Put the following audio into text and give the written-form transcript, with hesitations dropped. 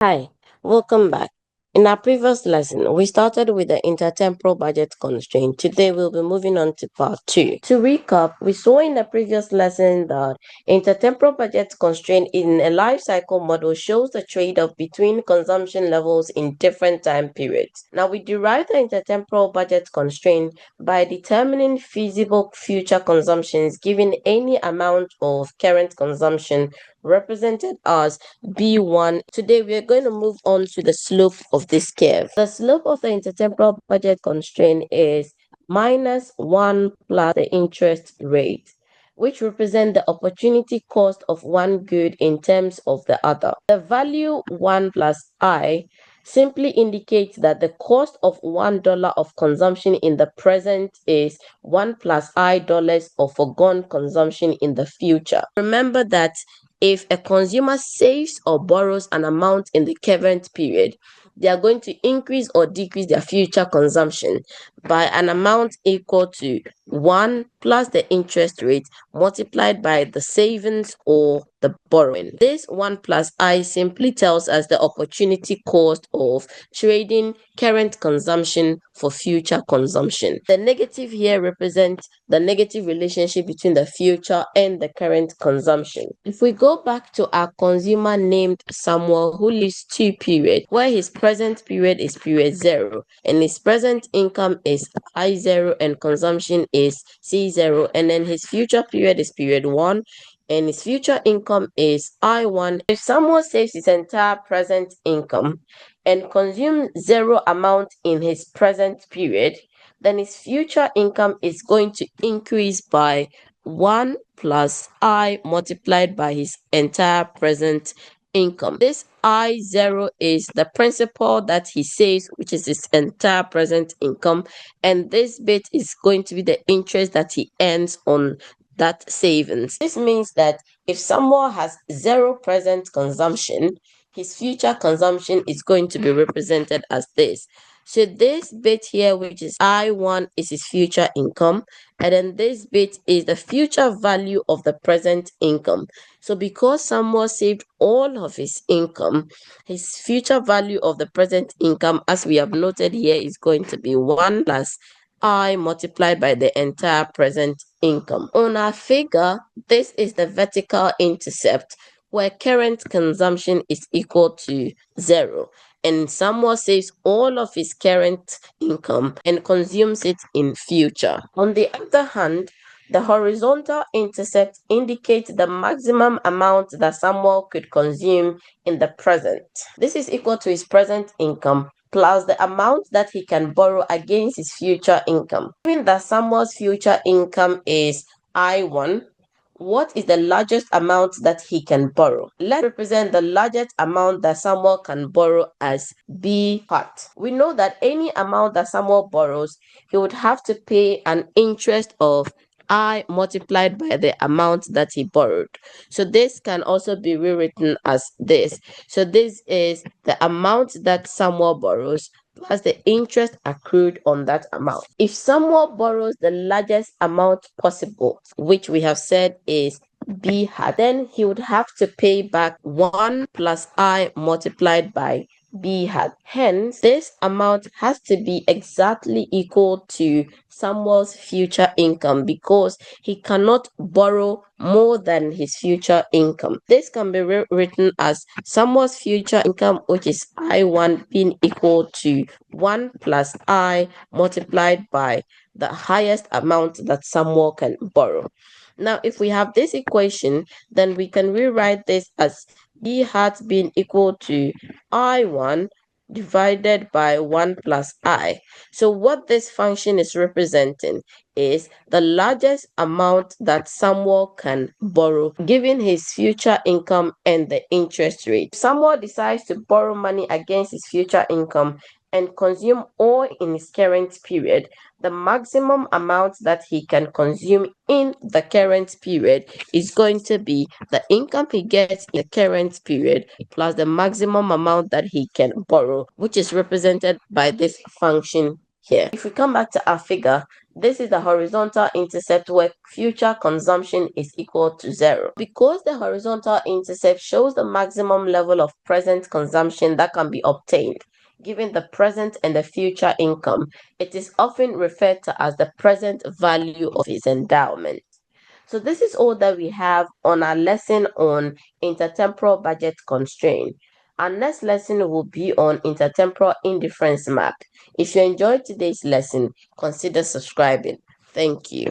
Hi, welcome back. In our previous lesson, we started with the intertemporal budget constraint. Today, we'll be moving on to part 2. To recap, we saw in the previous lesson that intertemporal budget constraint in a life cycle model shows the trade-off between consumption levels in different time periods. Now, we derive the intertemporal budget constraint by determining feasible future consumptions given any amount of current consumption represented as B1. Today we are going to move on to the slope of this curve. The slope of the intertemporal budget constraint is minus 1 plus the interest rate, which represent the opportunity cost of one good in terms of the other. The value 1 plus I simply indicates that the cost of $1 of consumption in the present is 1 plus I dollars of foregone consumption in the future. Remember that if a consumer saves or borrows an amount in the current period, they are going to increase or decrease their future consumption by an amount equal to 1 plus the interest rate multiplied by the savings or the borrowing. This 1 plus I simply tells us the opportunity cost of trading current consumption for future consumption. The negative here represents the negative relationship between the future and the current consumption. If we go back to our consumer named Samuel, who lives 2 periods, where his present period is period 0 and his present income is I0 and consumption is C0, and then his future period is period 1 and his future income is I1. If someone saves his entire present income and consumes 0 amount in his present period, then his future income is going to increase by 1 plus I multiplied by his entire present income. This I0 is the principal that he saves, which is his entire present income, and this bit is going to be the interest that he earns on that savings. This means that if someone has 0 present consumption, his future consumption is going to be represented as this. So this bit here, which is I1, is his future income, and then this bit is the future value of the present income. So because someone saved all of his income, his future value of the present income, as we have noted here, is going to be 1 plus I multiplied by the entire present income. On our figure, this is the vertical intercept where current consumption is equal to 0, and someone saves all of his current income and consumes it in future. On the other hand, the horizontal intercept indicates the maximum amount that someone could consume in the present. This is equal to his present income plus the amount that he can borrow against his future income. Given that someone's future income is I1, what is the largest amount that he can borrow? Let's represent the largest amount that someone can borrow as B hat. We know that any amount that someone borrows, he would have to pay an interest of I multiplied by the amount that he borrowed. So this can also be rewritten as this. So this is the amount that someone borrows plus the interest accrued on that amount. If someone borrows the largest amount possible, which we have said is B hat, then he would have to pay back 1 plus I multiplied by B hat. Hence, this amount has to be exactly equal to someone's future income because he cannot borrow more than his future income. This can be written as someone's future income, which is I1, being equal to 1 plus I multiplied by the highest amount that someone can borrow. Now, if we have this equation, then we can rewrite this as B hat being equal to I1 divided by 1 plus I. So what this function is representing is the largest amount that someone can borrow given his future income and the interest rate. If someone decides to borrow money against his future income and consume all in his current period, the maximum amount that he can consume in the current period is going to be the income he gets in the current period plus the maximum amount that he can borrow, which is represented by this function here. If we come back to our figure, This is the horizontal intercept where future consumption is equal to 0. Because the horizontal intercept shows the maximum level of present consumption that can be obtained, given the present and the future income, it is often referred to as the present value of its endowment. So this is all that we have on our lesson on intertemporal budget constraint. Our next lesson will be on intertemporal indifference map. If you enjoyed today's lesson, consider subscribing. Thank you.